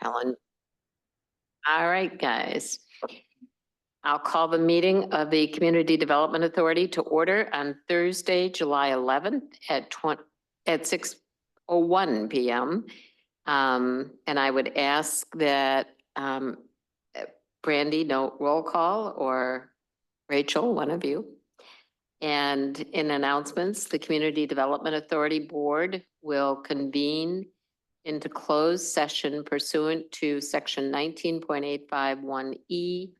Helen. All right, guys. I'll call the meeting of the Community Development Authority to order on Thursday, July 11th at 6:01 p.m. And I would ask that Brandy, no roll call, or Rachel, one of you. And in announcements, the Community Development Authority Board will convene into closed session pursuant to section 19.851E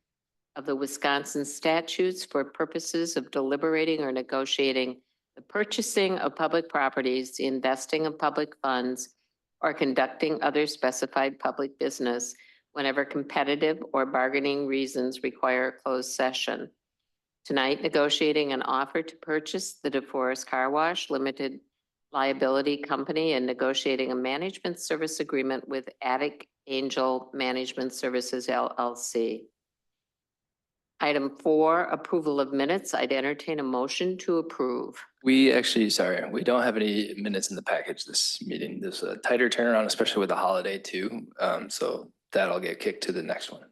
of the Wisconsin statutes for purposes of deliberating or negotiating the purchasing of public properties, the investing of public funds, or conducting other specified public business whenever competitive or bargaining reasons require a closed session. Tonight, negotiating an offer to purchase the DeForest Car Wash Limited Liability Company and negotiating a management service agreement with Attic Angel Management Services LLC. Item 4, approval of minutes. I'd entertain a motion to approve. We don't have any minutes in the package this meeting. There's a tighter turnaround, especially with the holiday too. So that'll get kicked to the next one.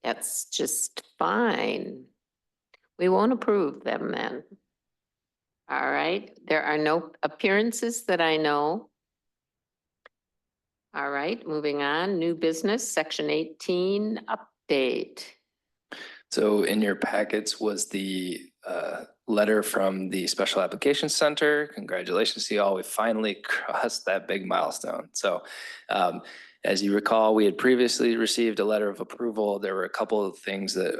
That's just fine. We won't approve them then. All right, there are no appearances that I know. All right, moving on, new business, section 18, update. So in your packets was the letter from the Special Application Center. Congratulations to you all. We finally crossed that big milestone. So as you recall, we had previously received a letter of approval. There were a couple of things that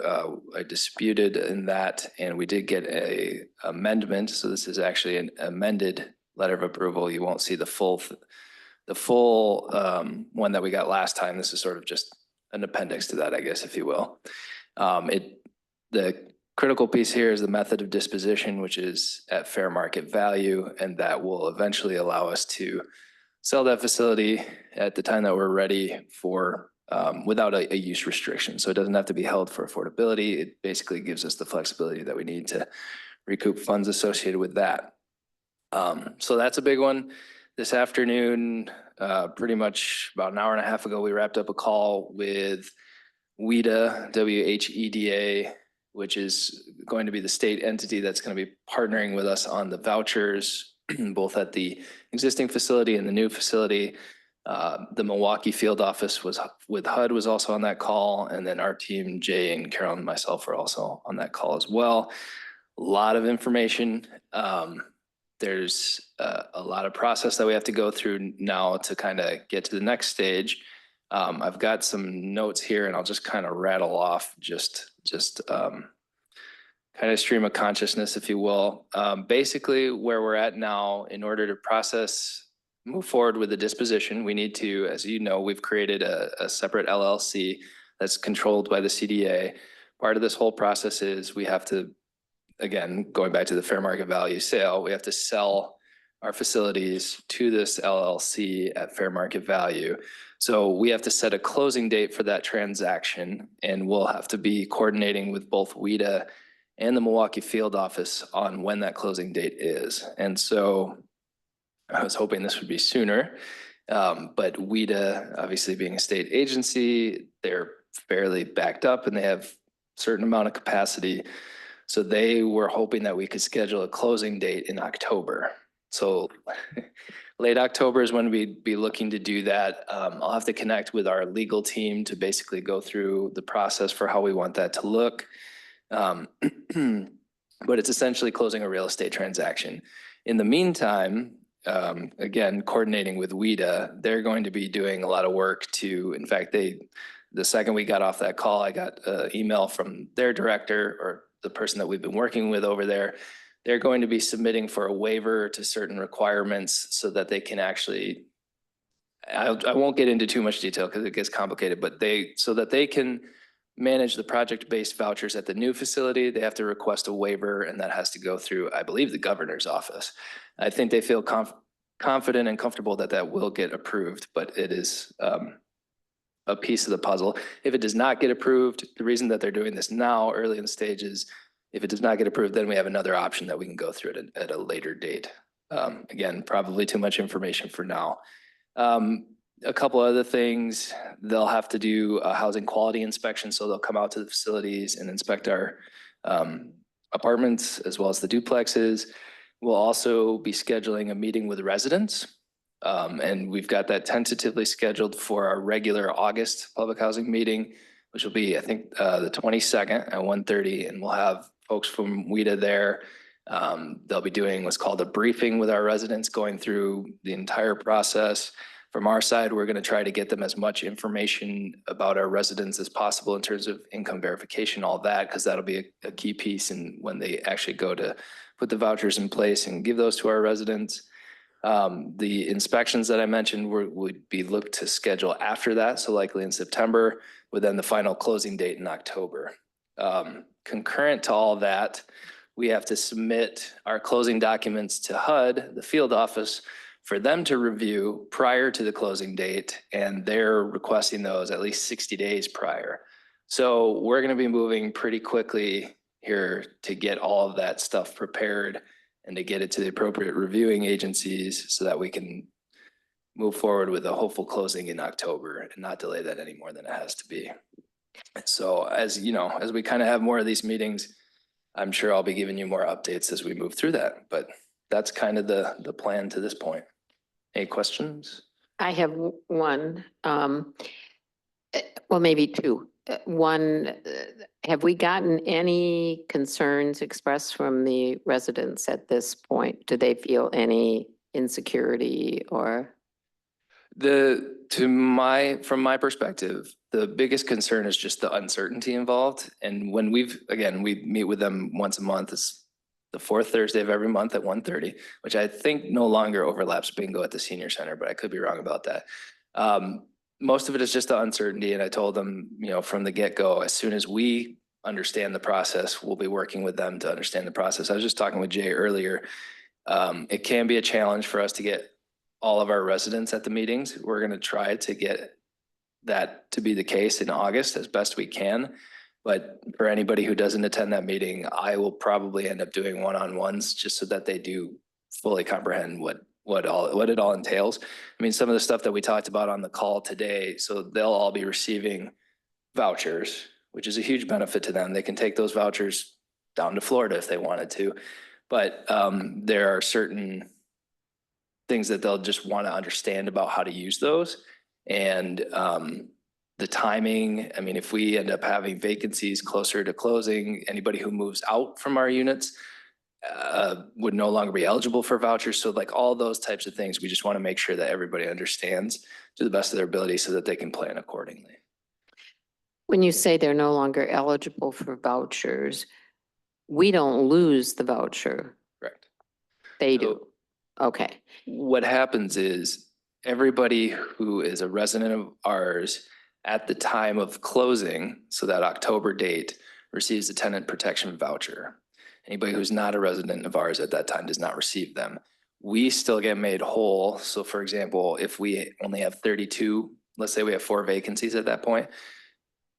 I disputed in that, and we did get a amendment. So this is actually an amended letter of approval. You won't see the full one that we got last time. This is sort of just an appendix to that, I guess, if you will. The critical piece here is the method of disposition, which is at fair market value, and that will eventually allow us to sell that facility at the time that we're ready for, without a use restriction. So it doesn't have to be held for affordability. It basically gives us the flexibility that we need to recoup funds associated with that. So that's a big one. This afternoon, pretty much about an hour and a half ago, we wrapped up a call with WHEDA, WHEDA, which is going to be the state entity that's going to be partnering with us on the vouchers, both at the existing facility and the new facility. The Milwaukee field office with HUD was also on that call. And then our team, Jay and Carol and myself, are also on that call as well. A lot of information. There's a lot of process that we have to go through now to kind of get to the next stage. I've got some notes here and I'll just kind of rattle off just kind of stream of consciousness, if you will. Basically where we're at now, in order to move forward with the disposition, we need to, as you know, we've created a separate LLC that's controlled by the CDA. Part of this whole process is we have to, again, going back to the fair market value sale, we have to sell our facilities to this LLC at fair market value. So we have to set a closing date for that transaction, and we'll have to be coordinating with both WHEDA and the Milwaukee field office on when that closing date is. And so I was hoping this would be sooner, but WHEDA, obviously being a state agency, they're fairly backed up and they have a certain amount of capacity. So they were hoping that we could schedule a closing date in October. So late October is when we'd be looking to do that. I'll have to connect with our legal team to basically go through the process for how we want that to look. But it's essentially closing a real estate transaction. In the meantime, again, coordinating with WHEDA, they're going to be doing a lot of work to, in fact, the second we got off that call, I got an email from their director, or the person that we've been working with over there. They're going to be submitting for a waiver to certain requirements so that they can actually, I won't get into too much detail because it gets complicated, but so that they can manage the project-based vouchers at the new facility, they have to request a waiver, and that has to go through, I believe, the governor's office. I think they feel confident and comfortable that that will get approved, but it is a piece of the puzzle. If it does not get approved, the reason that they're doing this now, early in the stages, if it does not get approved, then we have another option that we can go through at a later date. Again, probably too much information for now. A couple other things, they'll have to do a housing quality inspection, so they'll come out to the facilities and inspect our apartments as well as the duplexes. We'll also be scheduling a meeting with residents. And we've got that tentatively scheduled for our regular August public housing meeting, which will be, I think, the 22nd at 1:30, and we'll have folks from WIDA there. They'll be doing what's called a briefing with our residents, going through the entire process. From our side, we're going to try to get them as much information about our residents as possible in terms of income verification, all that, because that'll be a key piece in when they actually go to put the vouchers in place and give those to our residents. The inspections that I mentioned would be looked to schedule after that, so likely in September, with then the final closing date in October. Concurrent to all that, we have to submit our closing documents to HUD, the field office, for them to review prior to the closing date, and they're requesting those at least 60 days prior. So we're going to be moving pretty quickly here to get all of that stuff prepared and to get it to the appropriate reviewing agencies so that we can move forward with a hopeful closing in October and not delay that any more than it has to be. So as you know, as we kind of have more of these meetings, I'm sure I'll be giving you more updates as we move through that, but that's kind of the plan to this point. Any questions? I have one, well, maybe two. One, have we gotten any concerns expressed from the residents at this point? Do they feel any insecurity or? From my perspective, the biggest concern is just the uncertainty involved. And when we meet with them once a month. It's the fourth Thursday of every month at 1:30, which I think no longer overlaps bingo at the senior center, but I could be wrong about that. Most of it is just the uncertainty. And I told them, from the get-go, as soon as we understand the process, we'll be working with them to understand the process. I was just talking with Jay earlier. It can be a challenge for us to get all of our residents at the meetings. We're going to try to get that to be the case in August as best we can. But for anybody who doesn't attend that meeting, I will probably end up doing one-on-ones just so that they do fully comprehend what it all entails. I mean, some of the stuff that we talked about on the call today, so they'll all be receiving vouchers, which is a huge benefit to them. They can take those vouchers down to Florida if they wanted to. But there are certain things that they'll just want to understand about how to use those. And the timing, I mean, if we end up having vacancies closer to closing, anybody who moves out from our units would no longer be eligible for vouchers. So like all those types of things, we just want to make sure that everybody understands to the best of their ability so that they can plan accordingly. When you say they're no longer eligible for vouchers, we don't lose the voucher. Correct. They do. Okay. What happens is everybody who is a resident of ours at the time of closing, so that October date, receives a tenant protection voucher. Anybody who's not a resident of ours at that time does not receive them. We still get made whole. So for example, if we only have 32, let's say we have 4 vacancies at that point,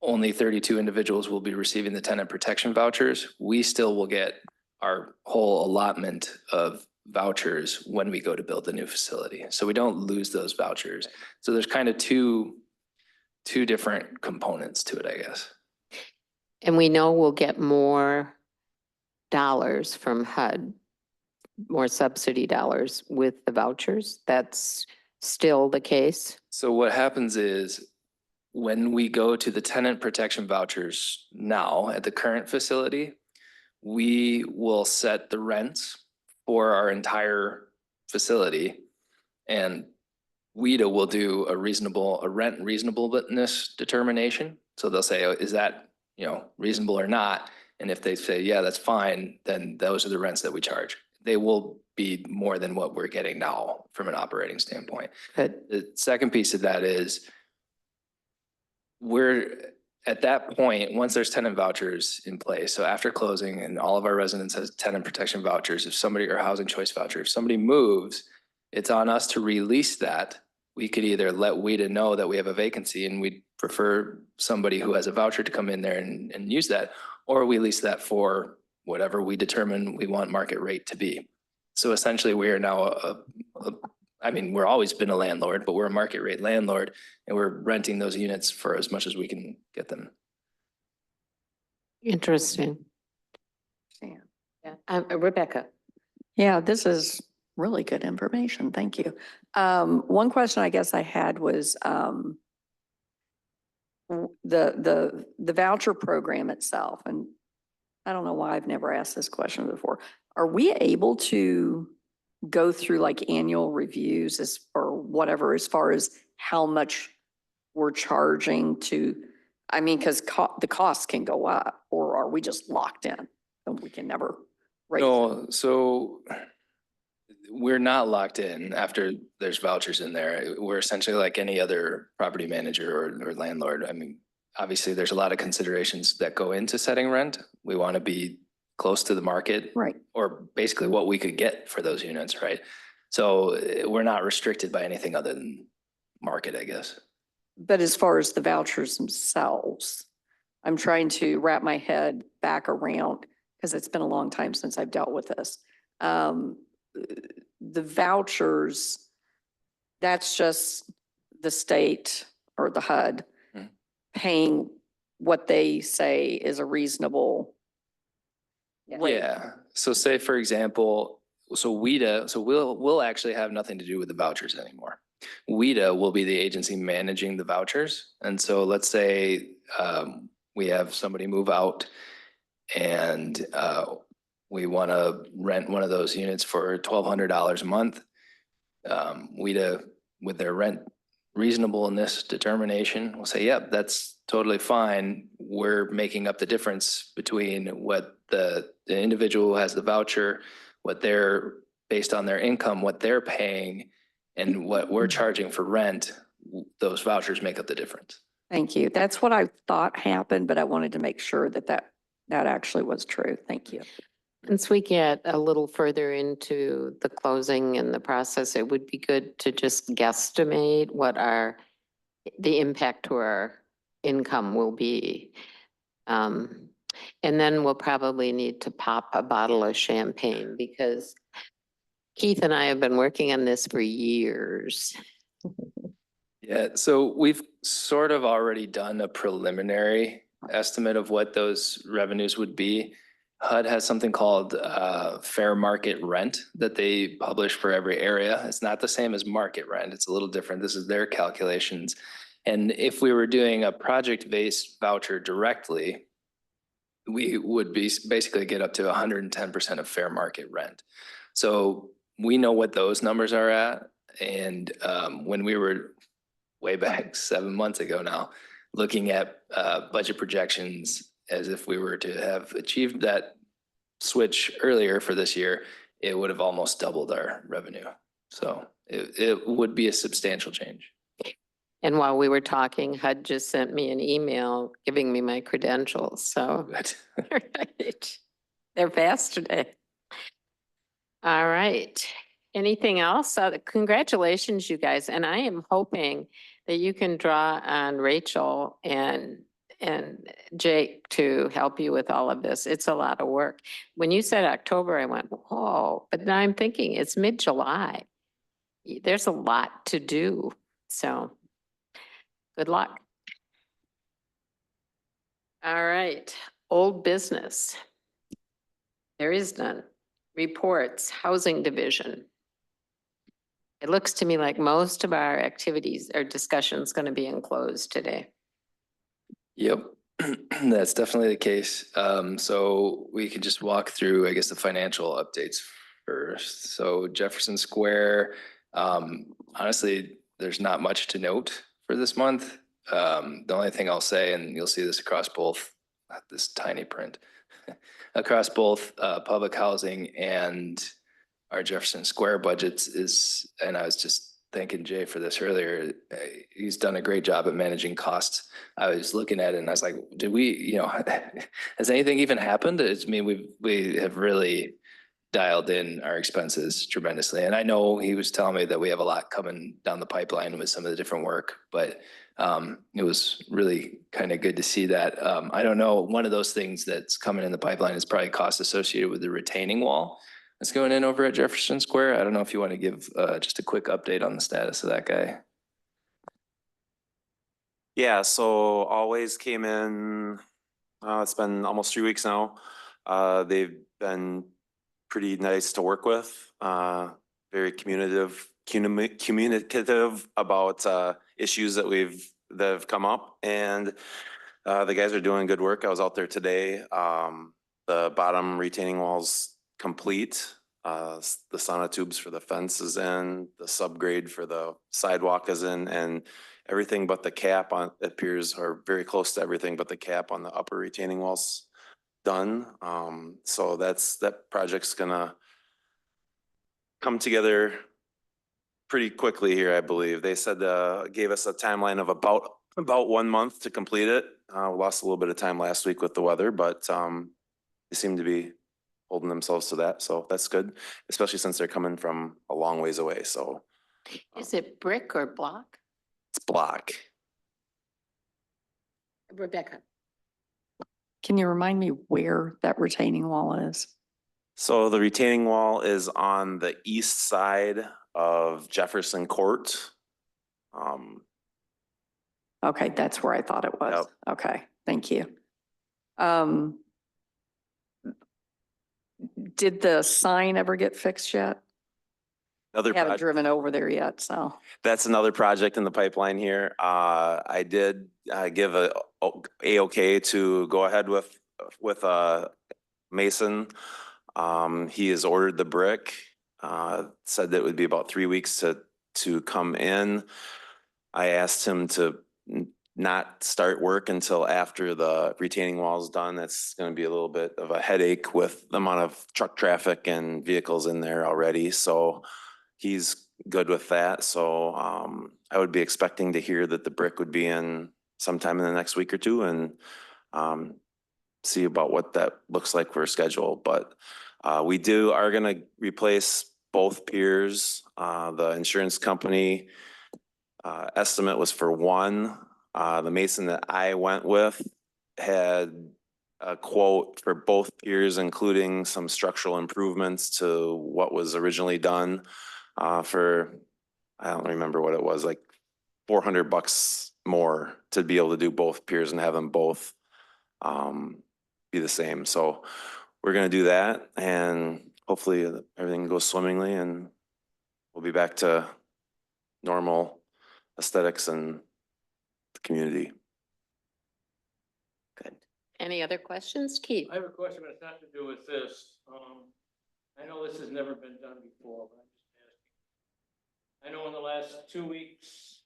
only 32 individuals will be receiving the tenant protection vouchers. We still will get our whole allotment of vouchers when we go to build the new facility. So we don't lose those vouchers. So there's kind of two different components to it, I guess. And we know we'll get more dollars from HUD, more subsidy dollars with the vouchers. That's still the case? So what happens is when we go to the tenant protection vouchers now at the current facility, we will set the rents for our entire facility, and WIDA will do a rent reasonableness determination. So they'll say, oh, is that, reasonable or not? And if they say, yeah, that's fine, then those are the rents that we charge. They will be more than what we're getting now from an operating standpoint. Good. The second piece of that is we're at that point, once there's tenant vouchers in place, so after closing and all of our residents has tenant protection vouchers, if somebody, or housing choice voucher, if somebody moves, it's on us to release that. We could either let WIDA know that we have a vacancy and we'd prefer somebody who has a voucher to come in there and use that, or we lease that for whatever we determine we want market rate to be. So essentially we are now I mean, we're always been a landlord, but we're a market rate landlord and we're renting those units for as much as we can get them. Interesting. Yeah. Yeah. Rebecca. Yeah, this is really good information. Thank you. One question I guess I had was, the voucher program itself, and I don't know why I've never asked this question before. Are we able to go through like annual reviews or whatever, as far as how much we're charging to, I mean, because the costs can go up, or are we just locked in and we can never raise it? No, so we're not locked in after there's vouchers in there. We're essentially like any other property manager or landlord. I mean, obviously, there's a lot of considerations that go into setting rent. We want to be close to the market. Right. Or basically what we could get for those units, right? So we're not restricted by anything other than market, I guess. But as far as the vouchers themselves, I'm trying to wrap my head back around, because it's been a long time since I've dealt with this. The vouchers, that's just the state or the HUD Mhm. paying what they say is a reasonable rate. Yeah, so say for example, so WIDA, so we'll actually have nothing to do with the vouchers anymore. WIDA will be the agency managing the vouchers. And so let's say we have somebody move out and we want to rent one of those units for $1,200 a month. WIDA, with their rent reasonableness determination, will say, yep, that's totally fine. We're making up the difference between what the individual who has the voucher, what they're, based on their income, what they're paying, and what we're charging for rent. Those vouchers make up the difference. Thank you. That's what I thought happened, but I wanted to make sure that actually was true. Thank you. Once we get a little further into the closing and the process, it would be good to just guesstimate what the impact to our income will be. And then we'll probably need to pop a bottle of champagne, because Keith and I have been working on this for years. Yeah, so we've sort of already done a preliminary estimate of what those revenues would be. HUD has something called fair market rent that they publish for every area. It's not the same as market rent. It's a little different. This is their calculations. And if we were doing a project-based voucher directly, we would be basically get up to 110% of fair market rent. So we know what those numbers are at. And when we were way back 7 months ago now, looking at budget projections as if we were to have achieved that switch earlier for this year, it would have almost doubled our revenue. So it would be a substantial change. And while we were talking, HUD just sent me an email giving me my credentials, so. But Right. They're fast today. All right. Anything else? Congratulations, you guys. And I am hoping that you can draw on Rachel and Jake to help you with all of this. It's a lot of work. When you said October, I went, whoa, but now I'm thinking it's mid-July. There's a lot to do. So good luck. All right, old business. There is none. Reports, Housing Division. It looks to me like most of our activities or discussions going to be enclosed today. Yep, that's definitely the case. So we can just walk through, I guess, the financial updates first. So Jefferson Square, honestly, there's not much to note for this month. The only thing I'll say, and you'll see this across both, this tiny print, across both public housing and our Jefferson Square budgets is, and I was just thanking Jay for this earlier, he's done a great job at managing costs. I was looking at it and I was like, did we, has anything even happened? I mean, we have really dialed in our expenses tremendously. And I know he was telling me that we have a lot coming down the pipeline with some of the different work, but it was really kind of good to see that. I don't know, one of those things that's coming in the pipeline is probably costs associated with the retaining wall, that's going in over at Jefferson Square. I don't know if you want to give just a quick update on the status of that guy. Yeah, so Always came in, it's been almost 3 weeks now. They've been pretty nice to work with, very communicative about issues that have come up, and the guys are doing good work. I was out there today. The bottom retaining wall's complete. The sonotubes for the fence is in, the subgrade for the sidewalk is in, and everything but the cap on, it appears, or very close to everything but the cap on the upper retaining walls done. So that project's gonna come together pretty quickly here, I believe. They said, gave us a timeline of about 1 month to complete it. We lost a little bit of time last week with the weather, but they seem to be holding themselves to that. So that's good, especially since they're coming from a long ways away. So Is it brick or block? it's block. Rebecca? Can you remind me where that retaining wall is? So the retaining wall is on the east side of Jefferson Court. Okay, that's where I thought it was. Yep. Okay, thank you. Did the sign ever get fixed yet? Another I haven't project. driven over there yet, so. That's another project in the pipeline here. I did give a-okay to go ahead with Mason. He has ordered the brick, said that it would be about 3 weeks to come in. I asked him to not start work until after the retaining wall is done. That's going to be a little bit of a headache with the amount of truck traffic and vehicles in there already. So he's good with that. So I would be expecting to hear that the brick would be in sometime in the next week or two, and see about what that looks like for a schedule. But we are going to replace both piers. The insurance company estimate was for one. The mason that I went with had a quote for both piers, including some structural improvements to what was originally done for, I don't remember what it was, like $400 more to be able to do both piers and have them both be the same. So we're going to do that, and hopefully everything goes swimmingly and we'll be back to normal aesthetics and the community. Good. Any other questions? Keith? I have a question, but it's not to do with this. I know this has never been done before, but I'm just asking. I know in the last 2 weeks,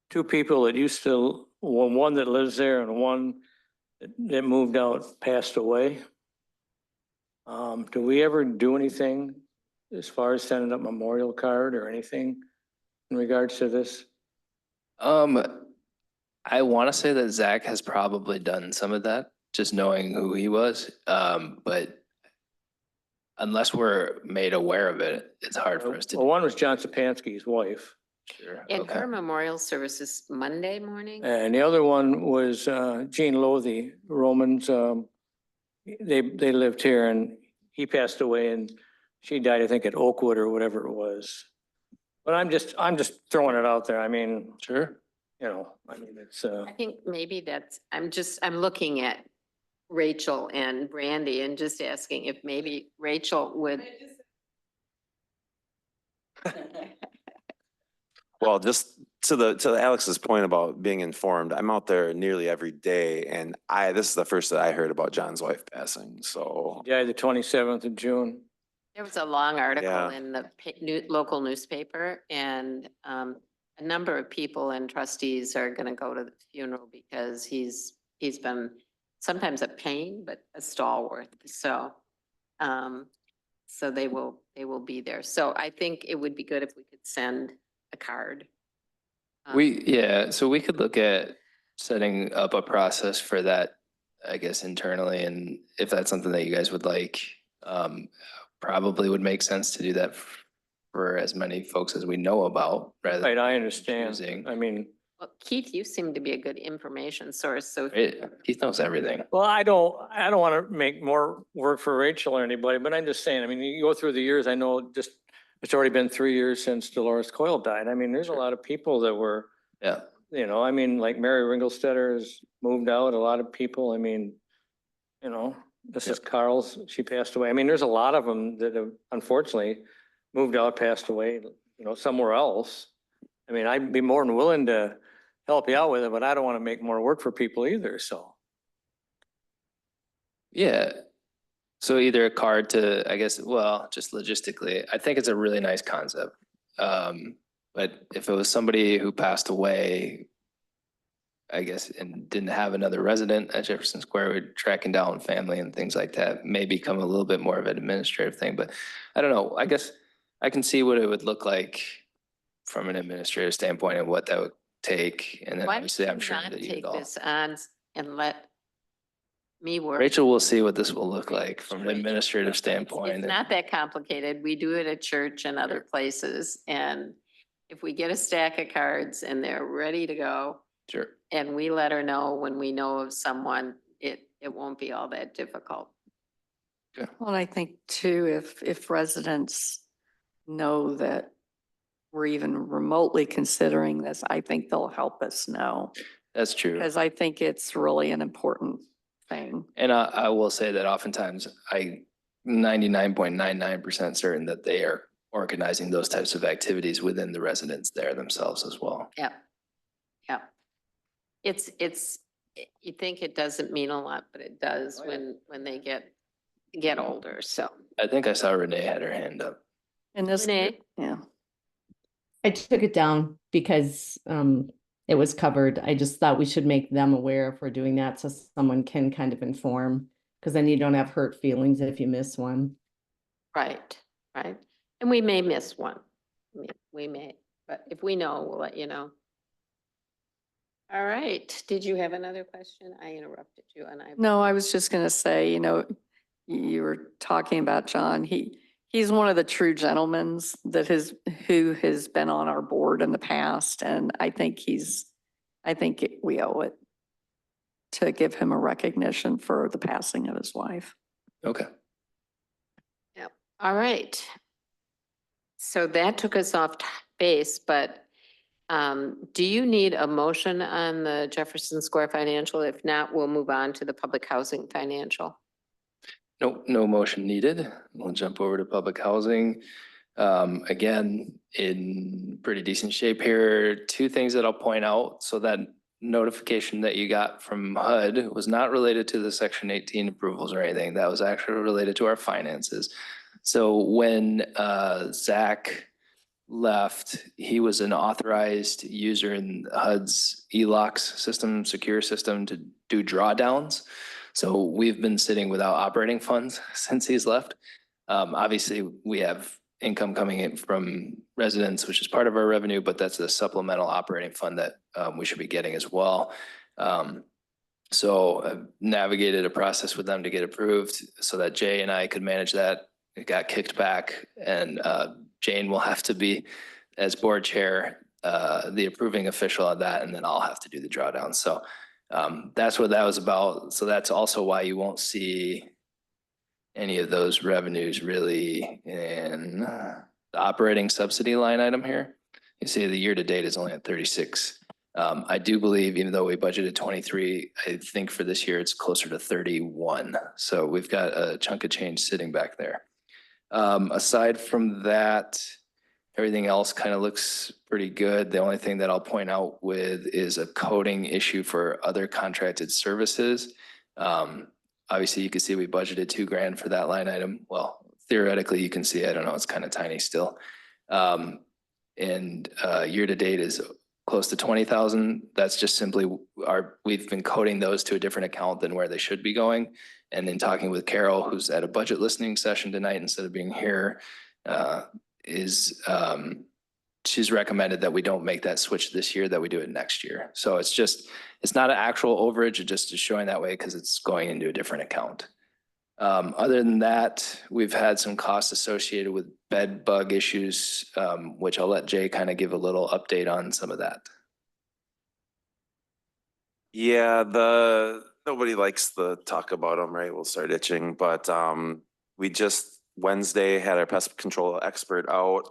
two people that used to, one that lives there and one that moved out passed away. Do we ever do anything as far as sending a memorial card or anything in regards to this? I want to say that Zach has probably done some of that, just knowing who he was. But unless we're made aware of it, it's hard for us to. Well, one was John Sapansky's wife. Sure. And Okay. her memorial service is Monday morning? And the other one was Gene Lothy, Romans. They lived here and he passed away and she died, I think, at Oakwood or whatever it was. But I'm just throwing it out there. I mean, Sure. you know, I mean, it's, I think maybe I'm looking at Rachel and Brandy and just asking if maybe Rachel would. Well, just to Alex's point about being informed, I'm out there nearly every day, and this is the first that I heard about John's wife passing. So he died the 27th of June. There was a long article Yeah. in the local newspaper, and a number of people and trustees are going to go to the funeral because he's been sometimes a pain, but a stalwart. So, so they will be there. So I think it would be good if we could send a card. So we could look at setting up a process for that, I guess, internally. And if that's something that you guys would like, probably would make sense to do that for as many folks as we know about rather. Right, than I understand. choosing. I mean, Well, Keith, you seem to be a good information source, so. Keith knows everything. Well, I don't want to make more work for Rachel or anybody, but I'm just saying, I mean, you go through the years, I know just, it's already been 3 years since Dolores Coyle died. I mean, there's a lot of people that were, Yeah. you know, I mean, like Mary Ringelstetter has moved out, a lot of people, I mean, you know, Mrs. Carl's, she passed away. I mean, there's a lot of them that have unfortunately moved out, passed away, you know, somewhere else. I mean, I'd be more than willing to help you out with it, but I don't want to make more work for people either, so. Yeah. So either a card to, I guess, well, just logistically, I think it's a really nice concept. But if it was somebody who passed away, I guess, and didn't have another resident at Jefferson Square, we're tracking down family and things like that may become a little bit more of an administrative thing, but I don't know. I guess I can see what it would look like from an administrative standpoint and what that would take. And then Why obviously, don't I'm you sure not that you take all. this on and let me work? Rachel will see what this will look like from an Rachel. administrative It's standpoint. not that complicated. We do it at church and other places. And if we get a stack of cards and they're ready to go, Sure. and we let her know when we know of someone, it won't be all that difficult. Well, and I think too, if residents know that we're even remotely considering this, I think they'll help us know. That's true. Because I think it's really an important thing. And I will say that oftentimes 99.99% certain that they are organizing those types of activities within the residents there themselves as well. Yeah. Yeah. It's, you think it doesn't mean a lot, but it does when they get older, so. I think I saw Renee had her hand up. And this, Renee? yeah. I took it down because it was covered. I just thought we should make them aware if we're doing that so someone can kind of inform, because then you don't have hurt feelings if you miss one. Right, right. And we may miss one. We may, but if we know, we'll let you know. All right. Did you have another question? I interrupted you and I. No, I was just gonna say, you were talking about John. He's one of the true gentlemen who has been on our board in the past, and I think we owe it to give him a recognition for the passing of his wife. Okay. All right. So that took us off base, but do you need a motion on the Jefferson Square financial? If not, we'll move on to the public housing financial. No motion needed. We'll jump over to public housing. Again, in pretty decent shape here. Two things that I'll point out. So that notification that you got from HUD was not related to the Section 18 approvals or anything. That was actually related to our finances. So when Zach left, he was an authorized user in HUD's ELOCS system, secure system, to do drawdowns. So we've been sitting without operating funds since he's left. Obviously, we have income coming in from residents, which is part of our revenue, but that's a supplemental operating fund that we should be getting as well. So I've navigated a process with them to get approved so that Jay and I could manage that. It got kicked back, and Jane will have to be, as board chair, the approving official of that, and then I'll have to do the drawdown. So that's what that was about. So that's also why you won't see any of those revenues really in the operating subsidy line item here. You see the year to date is only at 36. I do believe, even though we budgeted 23, I think for this year it's closer to 31. So we've got a chunk of change sitting back there. Aside from that, everything else kind of looks pretty good. The only thing that I'll point out with is a coding issue for other contracted services. Obviously you can see we budgeted $2,000 for that line item. Well, theoretically you can see, I don't know, it's kind of tiny still. And year to date is close to 20,000. That's just simply we've been coding those to a different account than where they should be going. And then talking with Carol, who's at a budget listening session tonight instead of being here, she's recommended that we don't make that switch this year, that we do it next year. So it's not an actual overage, it just is showing that way because it's going into a different account. Other than that, we've had some costs associated with bed bug issues, which I'll let Jay kind of give a little update on some of that. Yeah, nobody likes the talk about them, right? We'll start itching, but we just Wednesday had our pest control expert out.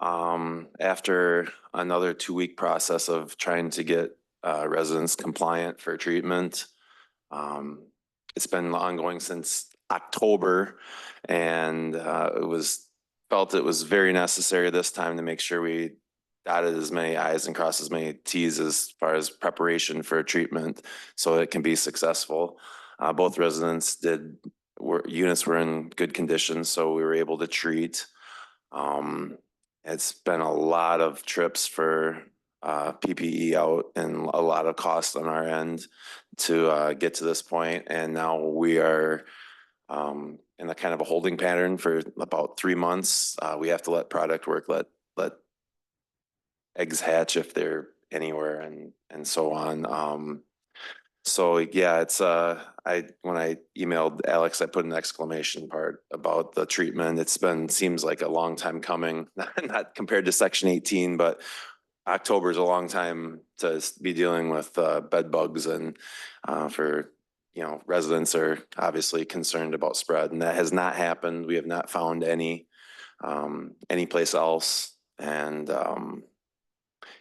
After another 2-week process of trying to get residents compliant for treatment. It's been ongoing since October, and felt it was very necessary this time to make sure we dotted as many i's and crossed as many t's as far as preparation for treatment so it can be successful. Both residents units were in good condition, so we were able to treat. It's been a lot of trips for PPE out and a lot of cost on our end to get to this point. And now we are in a kind of a holding pattern for about 3 months. We have to let product work, let eggs hatch if they're anywhere and so on. So yeah, it's when I emailed Alex, I put an exclamation part about the treatment. Seems like a long time coming, not compared to Section 18, but October is a long time to be dealing with bed bugs and for, residents are obviously concerned about spread, and that has not happened. We have not found any place else. And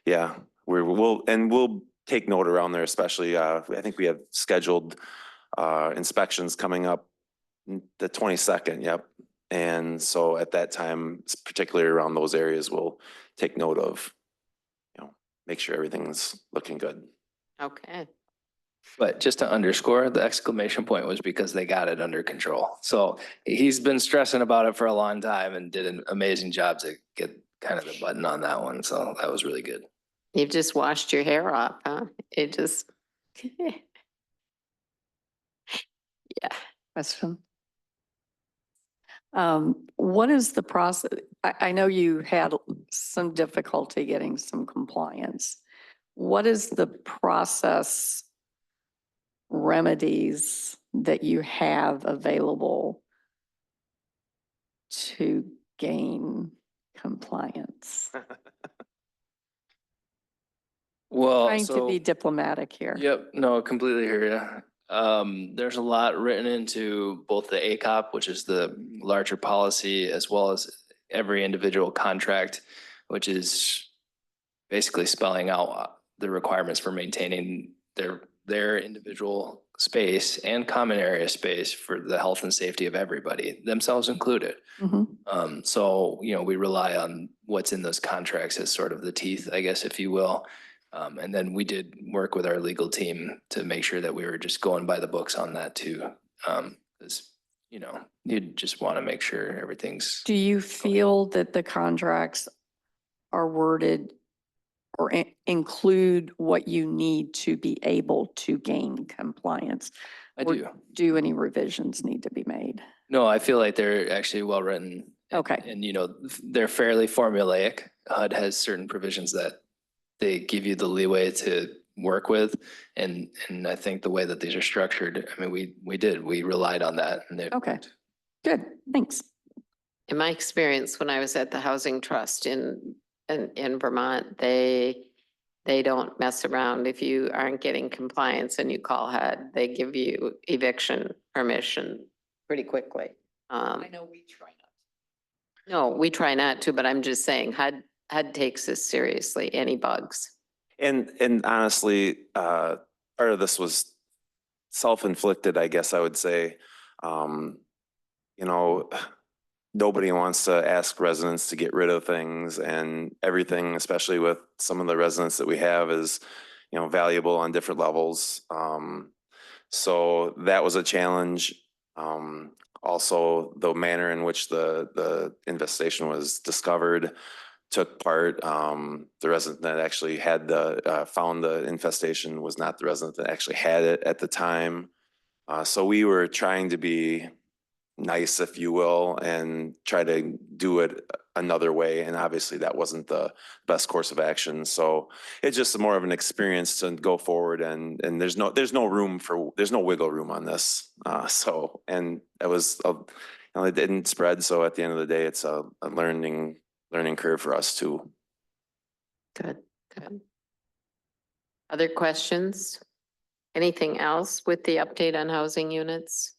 yeah, we'll take note around there, especially I think we have scheduled inspections coming up the 22nd. Yep. And so at that time, particularly around those areas, we'll take note of, make sure everything's looking good. Okay. But just to underscore, the exclamation point was because they got it under control. So he's been stressing about it for a long time and did an amazing job to get kind of the button on that one. So that was really good. You've just washed your hair off, huh? It just. Yeah. Question. What is the process? I know you had some difficulty getting some compliance. What is the process remedies that you have available to gain compliance? Well, Trying to so, be diplomatic here. yep, no, completely hear you. There's a lot written into both the ACOP, which is the larger policy, as well as every individual contract, which is basically spelling out the requirements for maintaining their individual space and common area space for the health and safety of everybody, themselves included. Mhm. So, we rely on what's in those contracts as sort of the teeth, I guess, if you will. And then we did work with our legal team to make sure that we were just going by the books on that too. Because, you just want to make sure everything's. Do you feel that the contracts are worded or include what you need to be able to gain compliance? I Or do. do any revisions need to be made? No, I feel like they're actually well written. Okay. And, they're fairly formulaic. HUD has certain provisions that they give you the leeway to work with. And I think the way that these are structured, I mean, we relied on that. And Okay, good, thanks. In my experience, when I was at the Housing Trust in Vermont, they don't mess around. If you aren't getting compliance and you call HUD, they give you eviction permission pretty quickly. know we try not. No, we try not to, but I'm just saying HUD takes this seriously, any bugs. And honestly, part of this was self-inflicted, I guess I would say. Nobody wants to ask residents to get rid of things, and everything, especially with some of the residents that we have, is, valuable on different levels. So that was a challenge. Also, the manner in which the infestation was discovered took part. The resident that actually had found the infestation was not the resident that actually had it at the time. So we were trying to be nice, if you will, and try to do it another way. And obviously that wasn't the best course of action. So it's just more of an experience to go forward, and there's no wiggle room on this. And it was, it didn't spread. So at the end of the day, it's a learning curve for us too. Good, good. Other questions? Anything else with the update on housing units?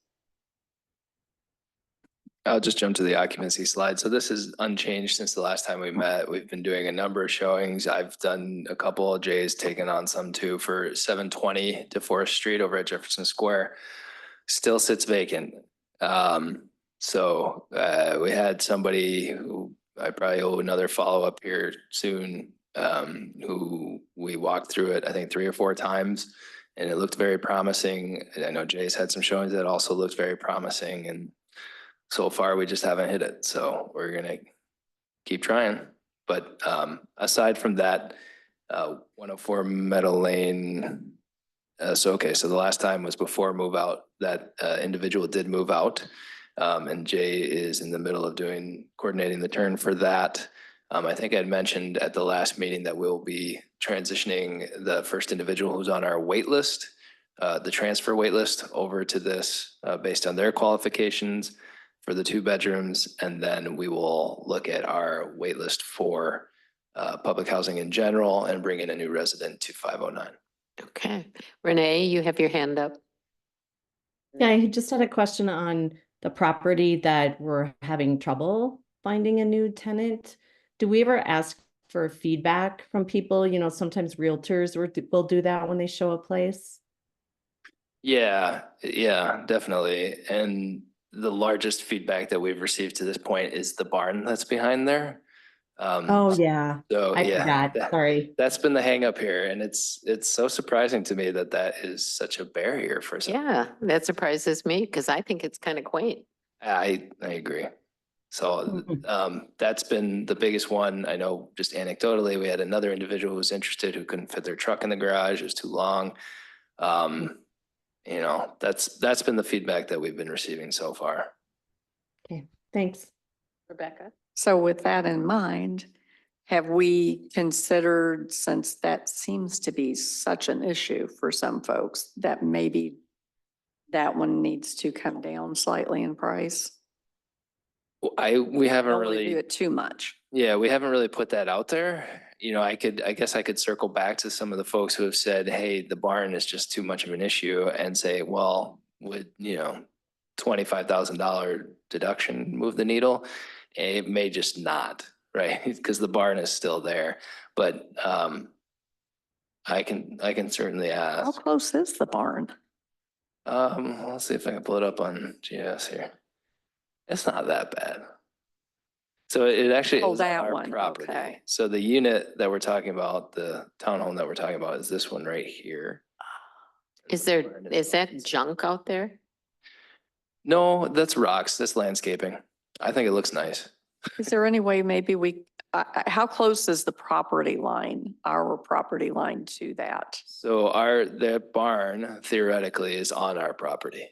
I'll just jump to the occupancy slide. So this is unchanged since the last time we met. We've been doing a number of showings. I've done a couple. Jay's taken on some too for 720 DeForest Street over at Jefferson Square. Still sits vacant. We had somebody who I probably owe another follow-up here soon, who we walked through it, I think 3 or 4 times, and it looked very promising. I know Jay's had some showings that also looked very promising, and so far we just haven't hit it. So we're gonna keep trying. But aside from that, 104 Meadow Lane. So the last time was before move out. That individual did move out. And Jay is in the middle of coordinating the turn for that. I think I'd mentioned at the last meeting that we'll be transitioning the first individual who's on our wait list, the transfer wait list, over to this based on their qualifications for the 2 bedrooms. And then we will look at our wait list for public housing in general and bring in a new resident to 509. Okay. Renee, you have your hand up. Yeah, I just had a question on the property that we're having trouble finding a new tenant. Do we ever ask for feedback from people? You know, sometimes realtors will do that when they show a place. Yeah, definitely. And the largest feedback that we've received to this point is the barn that's behind there. Oh, yeah. So I yeah, forgot. Sorry. that's been the hang up here. And it's so surprising to me that that is such a barrier for some. Yeah, that surprises me because I think it's kind of quaint. I agree. So that's been the biggest one. I know just anecdotally, we had another individual who was interested who couldn't fit their truck in the garage. It was too long. That's been the feedback that we've been receiving so far. Okay, thanks. Rebecca? So with that in mind, have we considered, since that seems to be such an issue for some folks, that maybe that one needs to come down slightly in price? We haven't Don't wanna do really, it too much. yeah, we haven't really put that out there. I guess I could circle back to some of the folks who have said, hey, the barn is just too much of an issue, and say, well, would, $25,000 deduction move the needle? It may just not, right? Because the barn is still there. But I can certainly How ask. close is the barn? Let's see if I can pull it up on GS here. It's not that bad. So it actually Oh, is on that our one, property. okay. So the unit that we're talking about, the townhome that we're talking about, is this one right here. Is that junk out there? No, that's rocks. That's landscaping. I think it looks nice. Is there any way maybe how close is the property line, our property line to that? So that barn theoretically is on our property.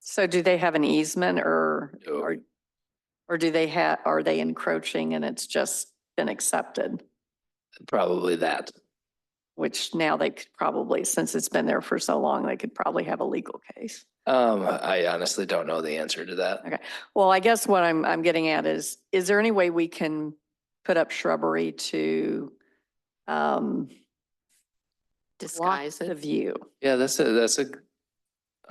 So do they have an easement or, No. or are they encroaching and it's just been accepted? Probably that. Which now they could probably, since it's been there for so long, they could probably have a legal case. I honestly don't know the answer to that. Okay. Well, I guess what I'm getting at is there any way we can put up shrubbery to block Disguise the it? view? Yeah,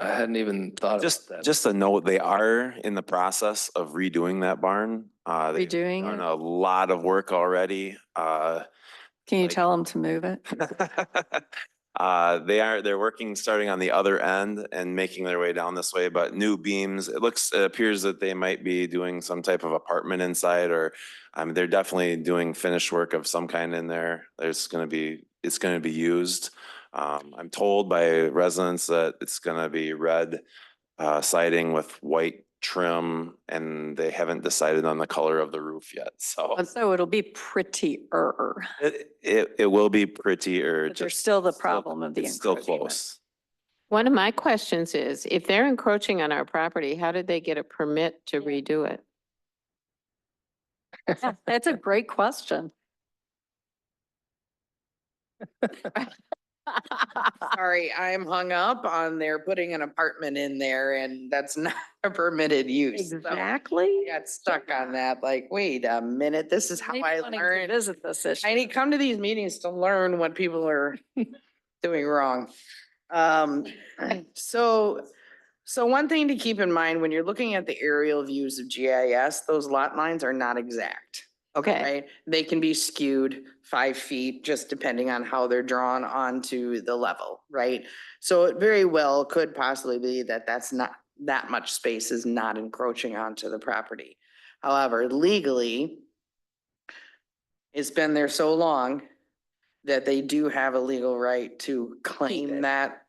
I hadn't even thought about that. Just a note, they are in the process of redoing that barn. They've Redoing done it? a lot of work already. Can you like- tell them to move it? They're working, starting on the other end and making their way down this way, but new beams. It appears that they might be doing some type of apartment inside, or they're definitely doing finished work of some kind in there. It's going to be used. I'm told by residents that it's going to be red siding with white trim, and they haven't decided on the color of the roof yet. So So it'll be prettier, it will be prettier. but there's just still the problem of the It's still encroachment. close. One of my questions is, if they're encroaching on our property, how did they get a permit to redo it? Yeah, that's a great question. Sorry, I'm hung up on they're putting an apartment in there and that's not a permitted use. So Exactly. I got stuck on that, like, wait a minute, this is how Maybe I wanting to learned. Visit this issue. I need come to these meetings to learn what people are doing wrong. Um, so, so one thing to keep in mind when you're looking at the aerial views of GIS, those lot lines are not exact. Okay, Right? They can be skewed 5 feet, just depending on how they're drawn onto the level, right? So it very well could possibly be that that's not, that much space is not encroaching onto the property. However, legally, it's been there so long that they do have a legal right to claim it. that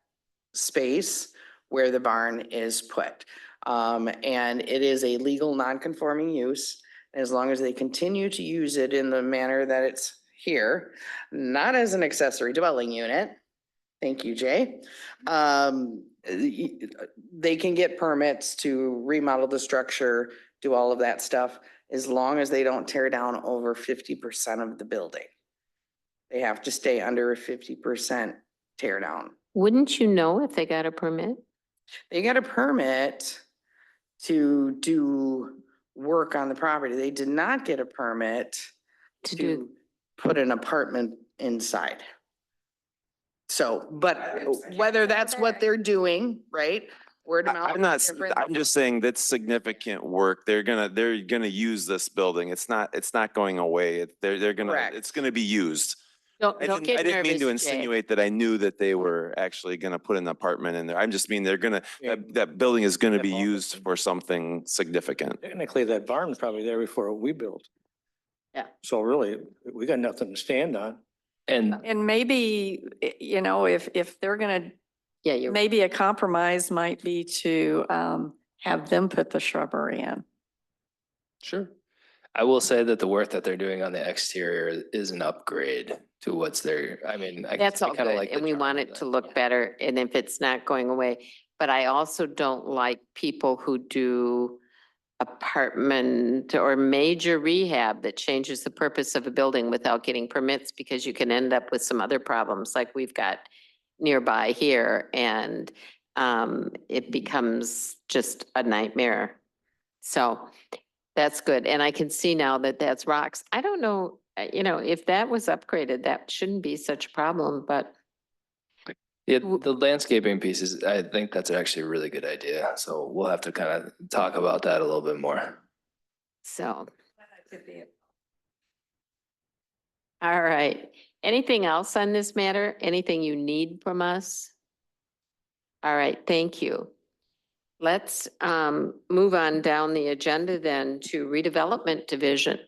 space where the barn is put. And it is a legal non-conforming use. As long as they continue to use it in the manner that it's here, not as an accessory dwelling unit. Thank you, Jay. They can get permits to remodel the structure, do all of that stuff, as long as they don't tear down over 50% of the building. They have to stay under a 50% tear down. wouldn't you know if they got a permit? They got a permit to do work on the property. They did not get a permit To do, to put an apartment inside. So, but whether that's what they're doing, right? Word of mouth. I'm not, different- I'm just saying that's significant work. They're gonna use this building. It's not going away. They're gonna, Correct. it's gonna be used. don't I don't didn't, I get didn't mean to nervous, Jay. insinuate that I knew that they were actually gonna put an apartment in there. I'm just mean they're gonna, Yeah. that building is gonna That be barn. used for something significant. Technically, that barn's probably there before we built. Yeah. So really, we got nothing to stand on. And And maybe, you know, if they're gonna, Yeah, you're, maybe a compromise might be to have them put the shrubbery in. sure. I will say that the work that they're doing on the exterior is an upgrade to what's there. I mean, that's all kinda good, like the and we charm want of it that. to look better, and if it's not going away. But I also don't like people who do apartment or major rehab that changes the purpose of a building without getting permits, because you can end up with some other problems like we've got nearby here, and it becomes just a nightmare. So that's good. And I can see now that that's rocks. I don't know, you know, if that was upgraded, that shouldn't be such a problem, but Yeah, the landscaping piece is, I think that's actually a really good idea. So we'll have to kind of talk about that a little bit more. so. All right. Anything else on this matter? Anything you need from us? All right, thank you. Let's move on down the agenda then to redevelopment division.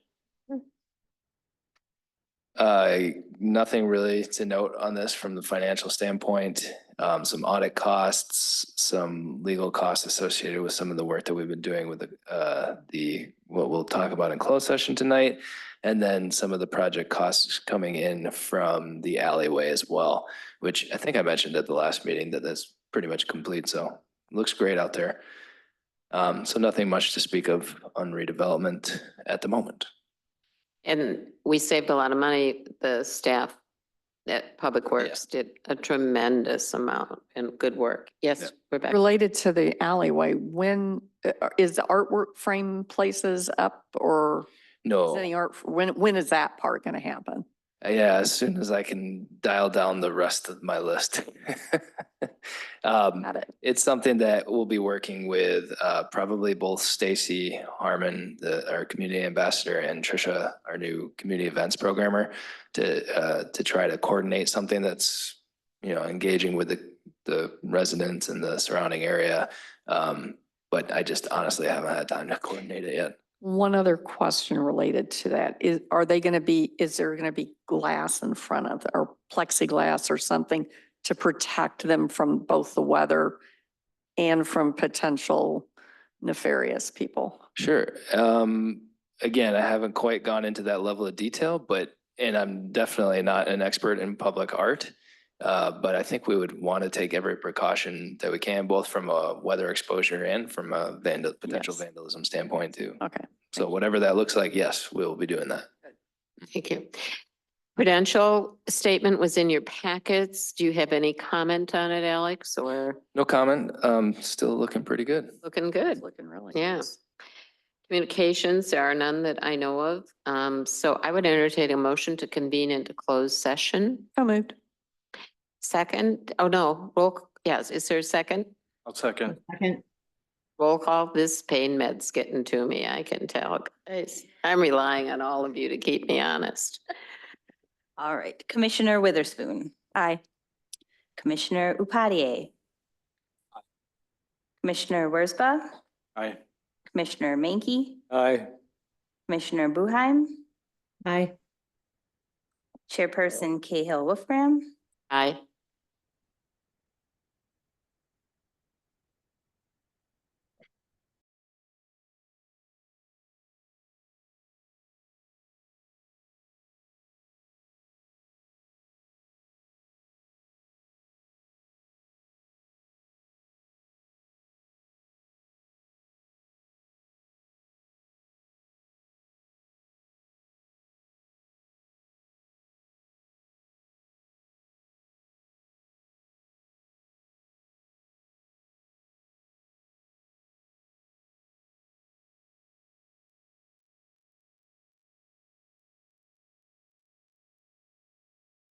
Nothing really to note on this from the financial standpoint. Some audit costs, some legal costs associated with some of the work that we've been doing with what we'll talk about in closed session tonight. And then some of the project costs coming in from the alleyway as well, which I think I mentioned at the last meeting that that's pretty much complete. So it looks great out there. So nothing much to speak of on redevelopment at the moment. And we saved a lot of money. The staff at Public Works did a tremendous amount and good work. Yeah. Yes, Rebecca. Related to the alleyway, when, is the artwork frame places up or is No. any art, when is that part gonna happen? Yeah, as soon as I can dial down the rest of my list. Got it. It's something that we'll be working with probably both Stacy Harmon, our community ambassador, and Trisha, our new community events programmer, to try to coordinate something that's, you know, engaging with the residents in the surrounding area. But I just honestly haven't had time to coordinate it yet. One other question related to that is, is there gonna be glass in front of, or plexiglass or something to protect them from both the weather and from potential nefarious people? Sure. Again, I haven't quite gone into that level of detail, and I'm definitely not an expert in public art. But I think we would want to take every precaution that we can, both from a weather exposure and from a potential Yes. vandalism standpoint too. Okay. So whatever that looks like, yes, we'll be doing that. Thank you. Prudential statement was in your packets. Do you have any comment on it, Alex, or No comment. Still looking pretty good. looking It's good? looking really Yeah. nice. Communications, there are none that I know of. So I would entertain a motion to convene into closed session. So moved. Second, oh no, yes, is there a second? I'll second. Second, Roll call, this pain med's getting to me, I can tell. Guys, I'm relying on all of you to keep me honest. All right, Commissioner Witherspoon. Aye. Commissioner Upadier. Commissioner Wurzba, Aye. Commissioner Mankey, Aye. Commissioner Buheim, aye. Chairperson Cahill Wolfram, Aye.